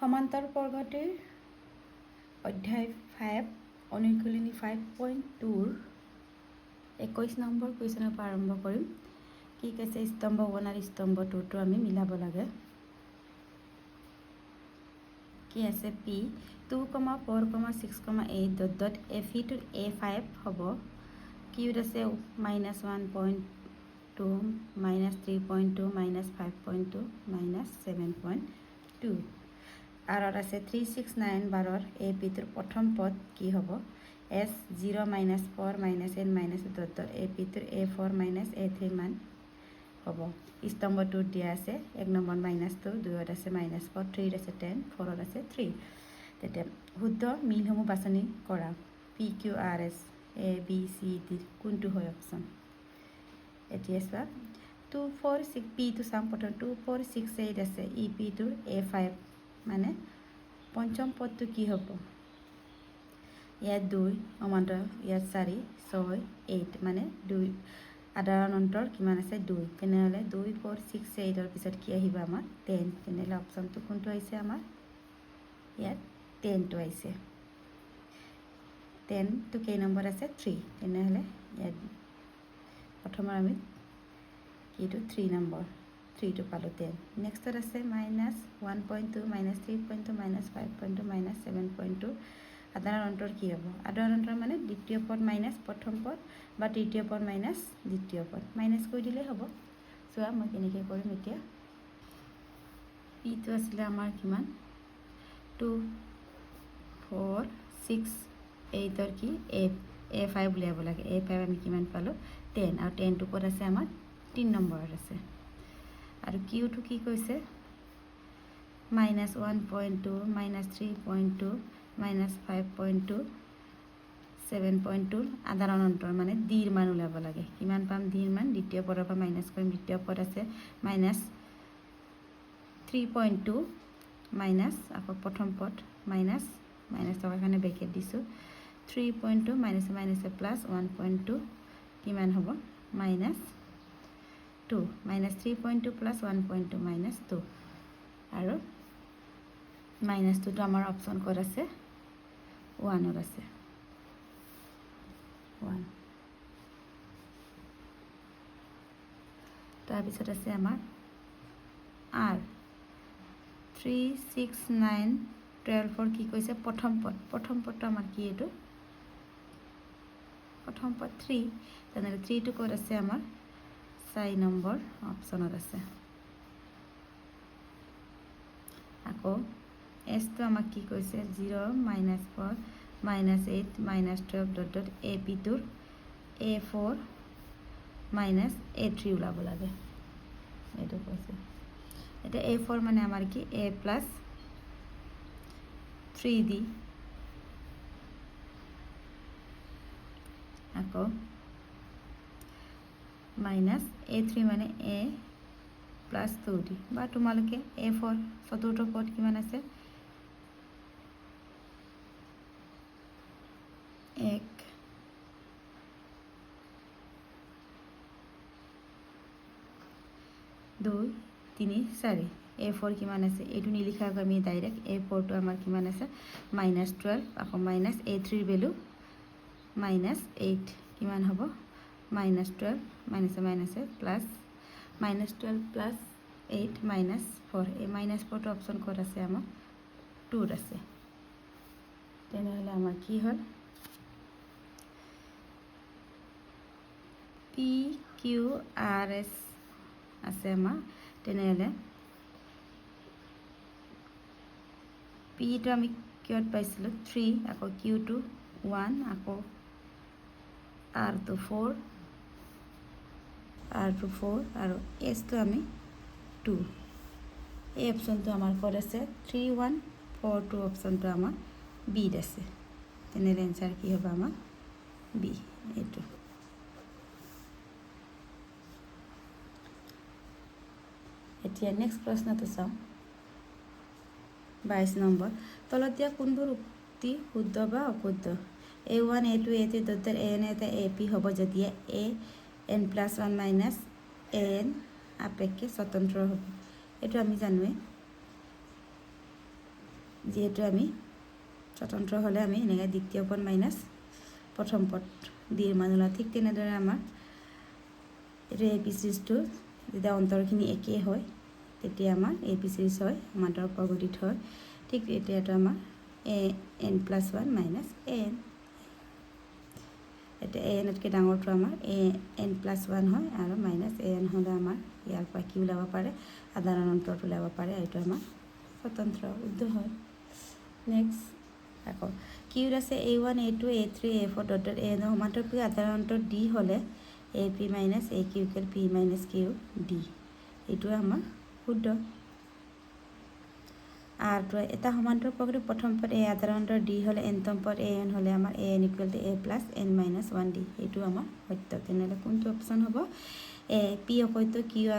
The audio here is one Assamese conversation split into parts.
সমান্তৰ বৰ্গটিৰ অধ্যায় 5 অনুশীলনী 5.2 21 নম্বৰ কুৱেশ্যনৰ পৰা আৰম্ভ কৰিম। কি কৈছে স্তম্ভ 1 আৰু স্তম্ভ 2 টো আমি মিলাব লাগে। কি আছে p 2,4,6,8 dot dot fe to a5 হ'ব। কিউত আছে -1.2 -3.2 -5.2 -7.2 আর আছে 369 বাৰৰ AP টোৰ প্ৰথম পদ কি হ'ব S 0 -4 -n - dot dot AP টোৰ A4 - A3 মান হ'ব। স্তম্ভ 2 দিয়া আছে 1 নম্বৰ -2 2ত আছে -4 3ত আছে 10 4ত আছে 3। তেতিয়া শুদ্ধ মিলসমূহ বাছনি কৰা PQRS ABCD কোনটো হয় অপশ্যন। এতিয়া চোৱা 246 P টো চাম প্ৰথম 2468 আছে EP টোৰ A5 মানে পঞ্চম পদটো কি হ'ব ইয়াত 2 সমান্তৰাল ইয়াত 4 6 8 মানে 2 আধাৰণ অন্তৰ কিমান আছে 2 তেনেহলে 2 4 6 8 ৰ পিছত কি আহিব আমাৰ 10 তেনেহলে অপশ্যনটো কোনটো আহিছে আমাৰ ইয়াত 10 টো আহিছে 10 টো কেই নম্বৰ আছে 3 তেনেহলে ইয়াত প্ৰথমৰ আমি কিটো 3 নম্বৰ 3 টো পালো 10 নেক্সটত আছে -1.2 -3.2 -5.2 -7.2 আধাৰণ অন্তৰ কি হ'ব আধাৰণ অন্তৰ মানে দ্বিতীয় পদ মাইনাছ প্ৰথম পদ বা তৃতীয় পদ মাইনাছ দ্বিতীয় পদ মাইনাছ কৰি দিলে হ'ব। চোৱা মই কেনেকৈ কৰিম এতিয়া p টো আছিলে আমাৰ কিমান 2 4 6 8 ৰ কি a5 উলিয়াব লাগে a5 আমি কিমান পালো 10 আৰু 10 টো ক'ত আছে আমাৰ 3 নম্বৰত আছে আৰু q টো কি কৈছে -1.2 -3.2 -5.2 7.2 আধাৰণ অন্তৰ মানে ডিৰ মান উলিয়াব লাগে কিমান পাম ডিৰ মান দ্বিতীয় পদৰ পৰা মাইনাছ কৰিম দ্বিতীয় পদ আছে -3.2 মাইনাছ আকৌ প্ৰথম পদ মাইনাছ থকাৰ কাৰণে ব্ৰেকেট দিছোঁ 3.2 মাইনাছ প্লাছ 1.2 কিমান হ'ব -2 -3.2 প্লাছ 1.2 -2 আৰু -2 টো আমাৰ অপশ্যন ক'ত আছে 1ত আছে 1 তাৰপিছত আছে আমাৰ R 3 6 9 12 কি কৈছে প্ৰথম পদটো আমাৰ কি এইটো প্ৰথম পদ 3 তেনেহ'লে 3 টো ক'ত আছে আমাৰ 4 নম্বৰ অপশ্যনত আছে। আকৌ S টো আমাক কি কৈছে 0 -4 -8 -12 ডট ডট AP টোৰ A4 -A3 ওলাব লাগে এইটো কৈছে এতিয়া A4 মানে আমাৰ কি A প্লাছ 3D আকৌ -A3 মানে A প্লাছ 2D বা তোমালোকে A4 চতুৰ্থ পদ কিমান আছে 1 2 3 4 A4 কিমান আছে এইটো নিলিখাকৈ আমি ডাইৰেক্ট A4 টো আমাৰ কিমান আছে -12 আকৌ -A3 ৰ ভেলু -8 কিমান হ'ব -12 মাইনাছে প্লাছ -12 প্লাছ 8 -4 এই -4 টো অপশ্যন ক'ত আছে আমাৰ 2ত আছে তেনেহ'লে আমাৰ কি হ'ল PQRS আছে আমাৰ তেনেহ'লে P টো আমি কিয়ত পাইছিলোঁ 3 আকৌ Q টো 1 আকৌ R টো 4 আৰু S টো আমি 2 এই অপশ্যনটো আমাৰ ক'ত আছে 3142 অপশ্যনটো আমাৰ বিত আছে তেনেহ'লে এনচাৰ কি হ'ব আমাৰ বি এইটো। এতিয়া নেক্সট প্ৰশ্নটো চাওঁ 22 নম্বৰ তলত দিয়া কোনবোৰ উক্তি শুদ্ধ বা অশুদ্ধ A1 A2 A3 dot AN এটা AP হ'ব যদি AN+1 - AN আপেক্ষে স্বতন্ত্ৰ হ'ব এইটো আমি জানোৱে যিহেতু আমি স্বতন্ত্ৰ হ'লে আমি এনেকৈ দ্বিতীয় পদ মাইনাছ প্ৰথম পদ ডিৰ মান ওলাওঁ। ঠিক তেনেদৰে আমাৰ এইটো এ পি চিৰিজটো যেতিয়া অন্তৰখিনি একেই হয় তেতিয়া আমাৰ এ পি চিৰিজ হয়, সমান্তৰাল প্ৰগতিত হয়। ঠিক এতিয়াতো আমাৰ n+1 মাইনাছ an। এতিয়া anতকৈ ডাঙৰটো আমাৰ n+1 হয় আৰু মাইনাছ an হ'লে আমাৰ ইয়াৰ পৰা কি ওলাব পাৰে, সাধাৰণ অন্তৰত ওলাব পাৰে। এইটো আমাৰ স্বতন্ত্ৰ উদ্ধ হয়। নেক্সট আকৌ কিউত আছে a1 a2 a3 a4 dot an সমান্তৰাল সাধাৰণ অন্তৰত d হ'লে ap minus a q equal p minus q d। এইটো আমাৰ শুদ্ধ। আৰটো এটা সমান্তৰাল প্ৰকৃতিৰ প্ৰথম পদ a সাধাৰণ অন্তৰত d হ'লে nতম পদ an হ'লে আমাৰ an equal to a plus n minus 1d। এইটো আমাৰ সত্য। তেনেহ'লে কোনটো অপশ্যন হ'ব? এ পি অসত্য, কিউ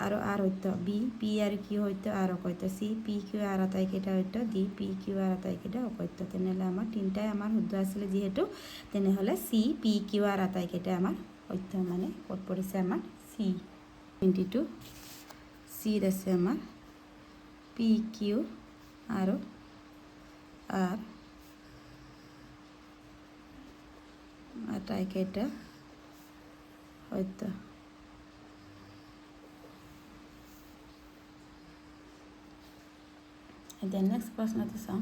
আৰু আৰ সত্য, বি পি আৰু কিউ সত্য, আৰ অসত্য, চি পি কিউ আৰ আটাইকেইটা সত্য, ডি পি কিউ আৰ আটাইকেইটা অসত্য। তেনেহ'লে আমাৰ তিনিটাই আমাৰ শুদ্ধ আছিলে যিহেতু, তেনেহ'লে চি পি কিউ আৰ আটাইকেইটা আমাৰ সত্য। মানে ক'ত পৰিছে আমাৰ চি 22 চিত আছে আমাৰ পি কিউ আৰু আৰ আটাইকেইটা সত্য। এতিয়া নেক্সট প্ৰশ্নটো চাওঁ।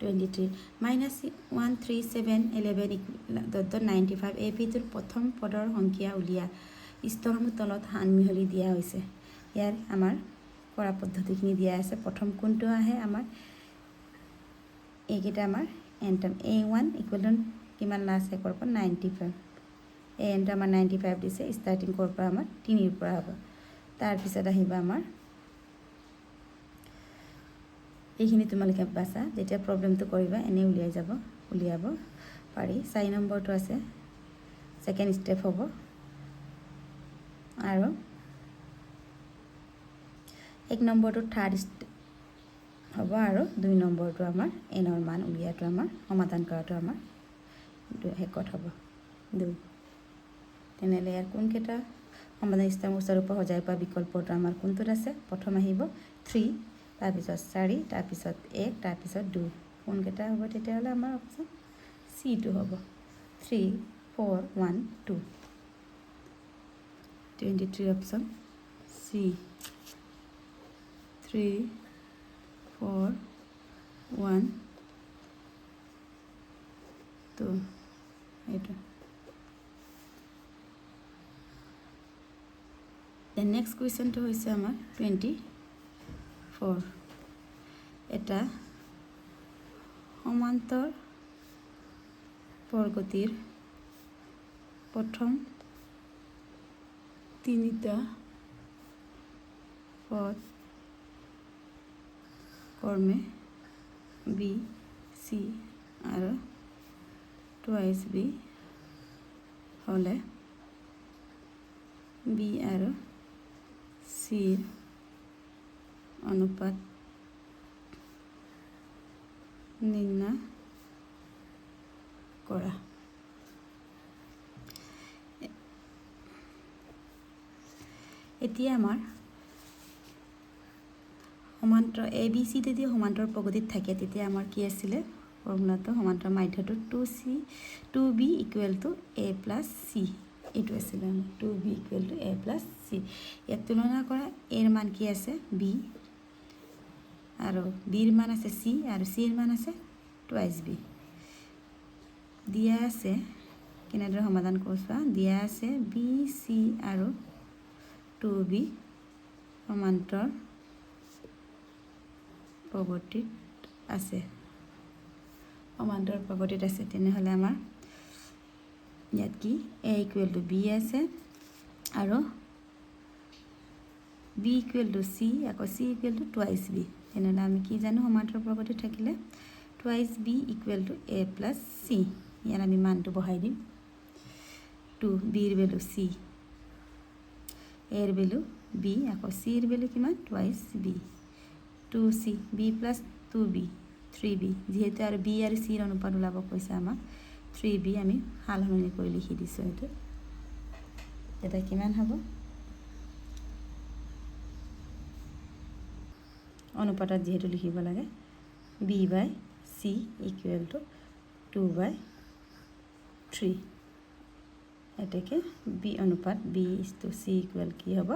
23 -13711 এই পিটোৰ প্ৰথম পদৰ সংখ্যা উলিয়া। স্তৰসমূহ তলত সান মিহলি দিয়া হৈছে। ইয়াৰ আমাৰ কৰা পদ্ধতিখিনি দিয়া আছে। প্ৰথম কোনটো আহে আমাৰ এইকেইটা আমাৰ এনটাম a1 ইকুৱেল টু কিমান লাষ্ট একৰ পৰা 95। এনটো আমাৰ 95 দিছে। ষ্টাৰ্টিং ক'ৰ পৰা আমাৰ 3ৰ পৰা হ'ব। তাৰপিছত আহিব আমাৰ এইখিনি তোমালোকে বাছা, যেতিয়া প্ৰব্লেমটো কৰিবা এনেই উলিয়াব পাৰি। 4 নম্বৰটো আছে ছেকেণ্ড ষ্টেপ হ'ব আৰু 1 নম্বৰটো থাৰ্ড ষ্টেপ হ'ব আৰু 2 নম্বৰটো আমাৰ এনৰ মান উলিয়াটো আমাৰ সমাধান কৰাটো আমাৰ শেষত হ'ব 2। তেনেহ'লে ইয়াৰ কোনকেইটা সমাধান ষ্টেপ ওচৰৰ পৰা সজাই পোৱা বিকল্পটো আমাৰ কোনটোত আছে? প্ৰথম আহিব 3, তাৰপিছত 4, তাৰপিছত 1, তাৰপিছত 2। কোনকেইটা হ'ব তেতিয়াহ'লে আমাৰ অপশ্যন চিটো হ'ব 3, 4, 1, 2। 23 অপশ্যন চি 3, 4, 1, 2 এইটো। নেক্সট কুৱেশ্যনটো হৈছে আমাৰ 24। এটা সমান্তৰ প্ৰগতিৰ প্ৰথম 3টা পদ ক্ৰমে বি চি আৰু টুৱাইচ বি হ'লে বি আৰু চিৰ অনুপাত নিৰ্ণয় কৰা। এতিয়া আমাৰ সমান্তৰ এ বি চি যদি সমান্তৰ প্ৰগতিত থাকে তেতিয়া আমাৰ কি আছিলে ফৰ্মুলাটো? সমান্তৰ মাধ্যটো 2b equal to a plus C. এইটো আছিলে আমাৰ 2b equal to a plus C. ইয়াত তুলনা কৰা এৰ মান কি আছে? বি আৰু বিৰ মান আছে চি আৰু চিৰ মান আছে টুৱাইচ বি। দিয়া আছে কেনেদৰে সমাধান কৰিছোৱা? দিয়া আছে বি চি আৰু 2b সমান্তৰ প্ৰগতিত আছে। তেনেহ'লে আমাৰ ইয়াত কি এ ইকুৱেল টু বি আছে আৰু বি ইকুৱেল টু চি, আকৌ C equal to twice B. তেনেহ'লে আমি কি জানো সমান্তৰ প্ৰগতিত থাকিলে twice B equal to A plus C. ইয়াত আমি মানটো বহাই দিম 2, বিৰ ভেলু চি, এৰ ভেলু বি, আকৌ চিৰ ভেলু কিমান? Twice B, 2c, B plus 2b 3b। যিহেতু আৰু বি আৰু চিৰ অনুপাত ওলাব কৈছে আমাক 3b আমি সাল সলনি কৰি লিখি দিছোঁ। এইটো এতিয়া কিমান হ'ব? অনুপাতত যিহেতু লিখিব লাগে b/c ইকুৱেল টু 2/3 এতেকে b অনুপাত b/c ইকুৱেল কি হ'ব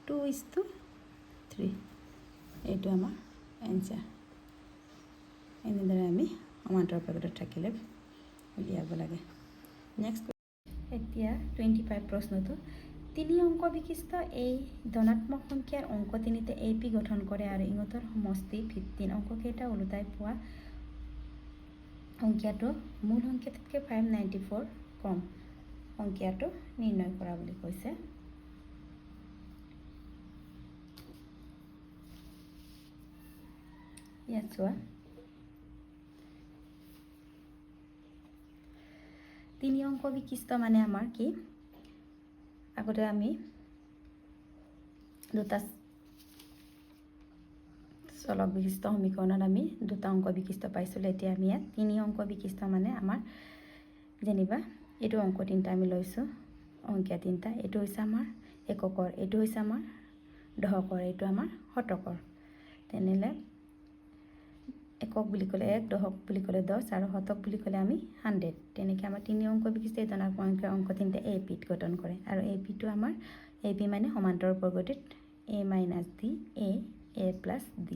2:3 এইটো আমাৰ এনসাৰ এনেদৰে আমি সমান্তৰাল প্ৰকৃতিত থাকিলে উলিয়াব লাগে নেক্সট এতিয়া 25 প্ৰশ্নটো তিনি অংক বিশিষ্ট এই ধনাত্মক সংখ্যাৰ অংক তিনিতে AP গঠন কৰে আৰু ইহঁতৰ সমষ্টি 15 অংক কেইটা ওলোটাই পোৱা সংখ্যাটো মূল সংখ্যাতকৈ 594 কম সংখ্যাটো নিৰ্ণয় কৰা বুলি কৈছে ইয়াত চোৱা তিনি অংক বিশিষ্ট মানে আমাৰ কি আগতে আমি দুটা চলক বিশিষ্ট সমীকৰণত আমি দুটা অংক বিশিষ্ট পাইছিলোঁ এতিয়া আমি ইয়াত তিনি অংক বিশিষ্ট মানে আমাৰ যেনিবা এইটো অংক তিনিটা আমি লৈছোঁ অংকীয়া তিনিটা এইটো হৈছে আমাৰ এককৰ এইটো হৈছে আমাৰ দশকৰ এইটো আমাৰ শতকৰ তেনেহ'লে একক বুলি ক'লে 1 দশক বুলি ক'লে 10 আৰু শতক বুলি ক'লে আমি 100 তেনেকৈ আমাৰ তিনি অংক বিশিষ্ট এই ধনাত্মক সংখ্যাৰ অংক তিনিটা APত গঠন কৰে আৰু APটো আমাৰ AP মানে সমান্তৰাল প্ৰগতিত A - D A + D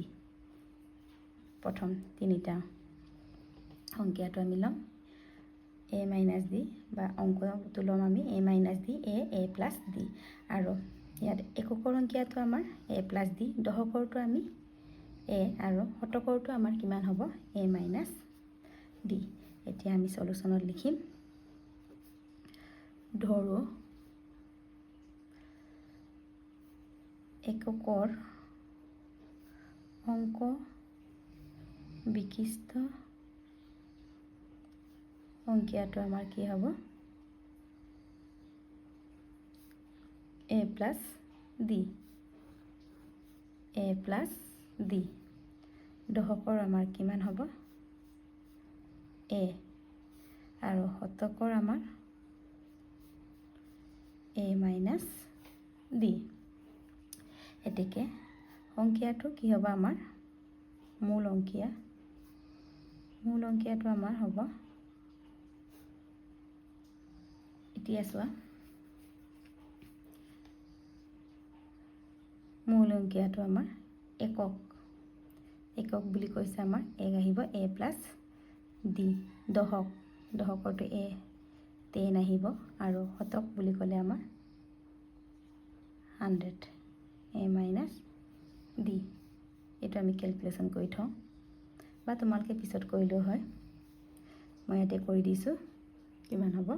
প্ৰথম তিনিটা সংখ্যাটো আমি ল'ম A - D বা অংকটো ল'ম আমি A - D A + D আৰু ইয়াত এককৰ সংখ্যাটো আমাৰ A + D দশকৰটো আমি A আৰু শতকৰটো আমাৰ কিমান হ'ব A - D এতিয়া আমি সলিউশনত লিখিম ধৰো এককৰ অংক বিশিষ্ট সংখ্যাটো আমাৰ কি হ'ব A + D A + D দশকৰ আমাৰ কিমান হ'ব A আৰু শতকৰ আমাৰ A - D এতেকে সংখ্যাটো কি হ'ব আমাৰ মূল অংকীয়াটো আমাৰ হ'ব এতিয়া চোৱা মূল অংকীয়াটো আমাৰ একক বুলি কৈছে আমাৰ এক আহিব A + D দশকৰটো A 10 আহিব আৰু শতক বুলি ক'লে আমাৰ 100 A - D এইটো আমি ক্যালকুলেশন কৰি থওঁ বা তোমালোকে পিছত কৰিলেও হয় মই ইয়াতে কৰি দিছোঁ কিমান হ'ব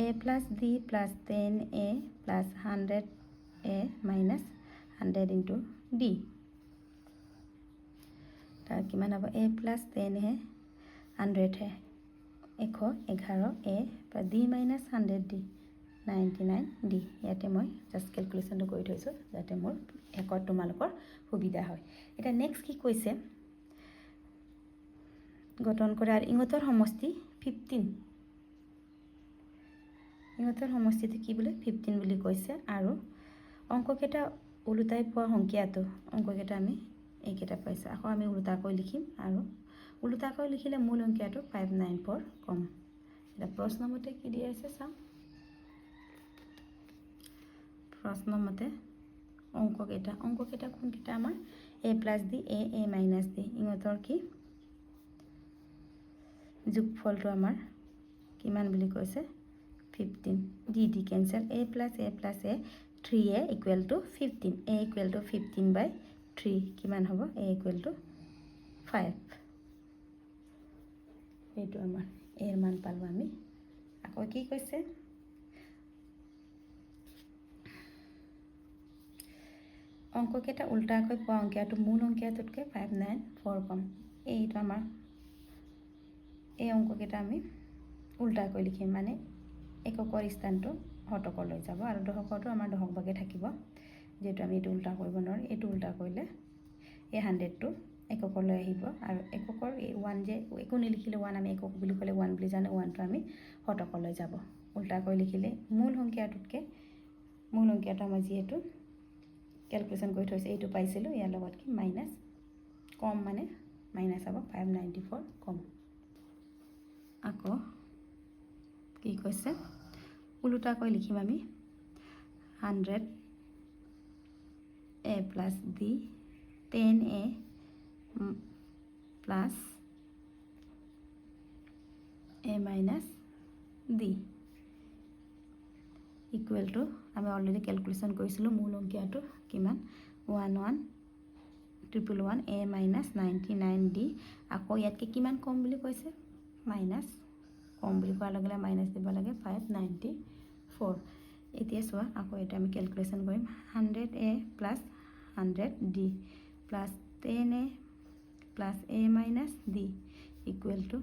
A + D + 10A + 100A - 100 * D তাৰ কিমান হ'ব A + 10 হে 100 হে 111 A + D - 100 D 99 D ইয়াতে মই জাষ্ট ক্যালকুলেশনটো কৰি থৈছোঁ যাতে মোৰ একত তোমালোকৰ সুবিধা হয় এটা নেক্সট কি কৈছে গঠন কৰে আৰু ইহঁতৰ সমষ্টি 15 ইহঁতৰ সমষ্টিটো কি বোলে 15 বুলি কৈছে আৰু অংককেইটা ওলোটাই পোৱা সংখ্যাটো অংককেইটা আমি এইকেইটা পাইছোঁ আকৌ আমি ওলোটাকৈ লিখিম আৰু ওলোটাকৈ লিখিলে মূল অংকটো 594 কম এটা প্ৰশ্ন মতে কি দিয়া আছে চাওঁ প্ৰশ্ন মতে অংককেইটা কোনকেইটা আমাৰ A + D A - D ইহঁতৰ কি যোগফলটো আমাৰ কিমান বুলি কৈছে 15 D cancel A + A + A 3A = 15 A = 15/3 কিমান হ'ব A = 5 এইটো আমাৰ এৰ মান পালো আমি আকৌ কি কৈছে অংককেইটা উল্টাকৈ পোৱা অংকটো মূল অংকটোতকৈ 594 কম এইটো আমাৰ এই অংককেইটা আমি উল্টাকৈ লিখিম মানে এককৰ স্থানটো শতকৰ লৈ যাব আৰু দশকৰটো আমাৰ দশক ভাগে থাকিব যেহেতু আমি এইটো উল্টা কৰিব নোৱাৰোঁ এইটো উল্টা কৰিলে এই 100টো এককলৈ আহিব আৰু এককৰ এই 1 যে একো নিলিখিলে 1 আমি একক বুলি ক'লে 1 বুলি জানো 1টো আমি শতকলৈ যাব উল্টাকৈ লিখিলে মূল সংখ্যাটো আমাৰ যিহেতু ক্যালকুলেশন কৰি থৈছে এইটো পাইছিলোঁ ইয়াৰ লগত কি মাইনাস কম মানে মাইনাছ হ'ব 594 কম আকৌ কি কৈছে উলোটাকৈ লিখিম আমি 100 a plus d 10a plus a minus d equal to আমি অলৰেডি ক্যালকুলেশন কৰিছিলো মূল অংকটো কিমান 1111 a minus 99d আকৌ ইয়াতকে কিমান কম বুলি কৈছে মাইনাস কম বুলি কোৱাৰ লগে লগে মাইনাস দিব লাগে 594 এতিয়া চোৱা আকৌ এটা আমি ক্যালকুলেশন কৰিম 100a plus 100d plus 10a plus a minus d equal to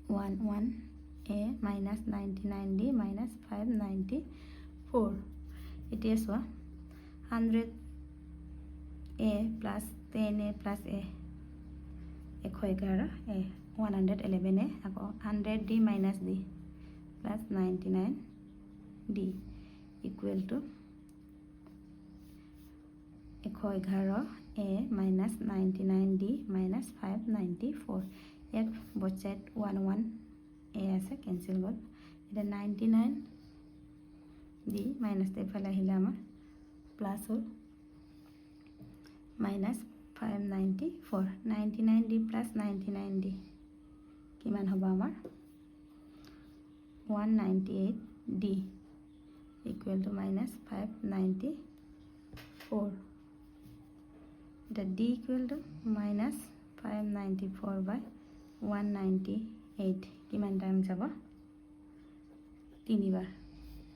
11a minus 99d minus 594 এতিয়া চোৱা 100a plus 10a plus a 111 a 111a আকৌ 100d minus d plus 99d equal to 111 a minus 99d minus 594 ইয়াত বচাত 11 a আছে ক্যান্সেল গল এটা 99d minus এফালে আহিলে আমাৰ প্লাস হল minus 594 99d plus 99d কিমান হ'ব আমাৰ 198d equal to minus 594 the d equal to minus 594 by 198 কিমান টাইম যাব তিনিবাৰ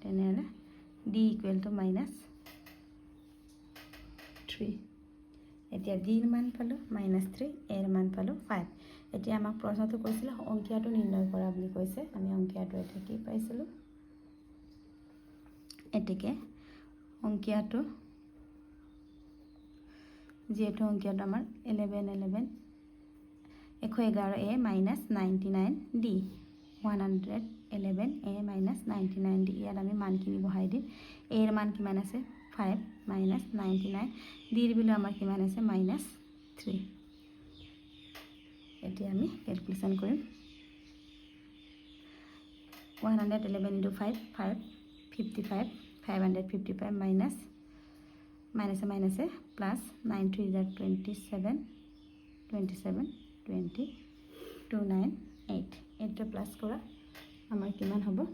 তেনেহলে d equal to minus 3 এতিয়া d এৰ মান পালো -3 এৰ মান পালো 5 এতিয়া আমাক প্ৰশ্নটো কৈছিল অংকিয়াটো নিৰ্ণয় কৰা বুলি কৈছে আমি অংকিয়াটো এটা কি পাইছিলো এটিকে অংকিয়াটো যেটো অংকিয়াটো আমাৰ 11 111a minus 99d 111a minus 99d ইয়াত আমি মানখিনি বহাই দিম a এর মান কিমান আছে 5 minus 99 d এর বিলো আমাৰ কিমান আছে -3 এতিয়া আমি ক্যালকুলেশন কৰিম 111 into 5 555 555 minus minus plus 9 3 is 27 27 20 298 এটা প্লাস করা আমার কিমান হবে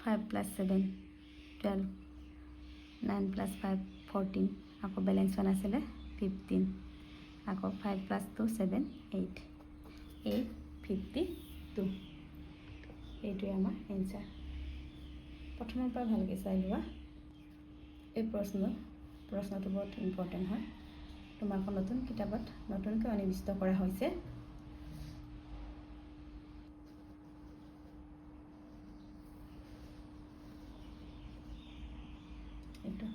5 plus 7 12 9 plus 5 14 আকৌ ব্যালেন্স ওয়ান আছে 15 আকৌ 5 plus 2 7 8 852 এইটোৱে আমাৰ এনসাৰ প্ৰথমৰ পৰা ভালকৈ চাই লোৱা এই প্ৰশ্নটো বহুত ইম্পৰ্টেন্ট হয় তোমাক নতুন কিতাপত নতুনকৈ অনিবিষ্ট কৰা হৈছে এইটো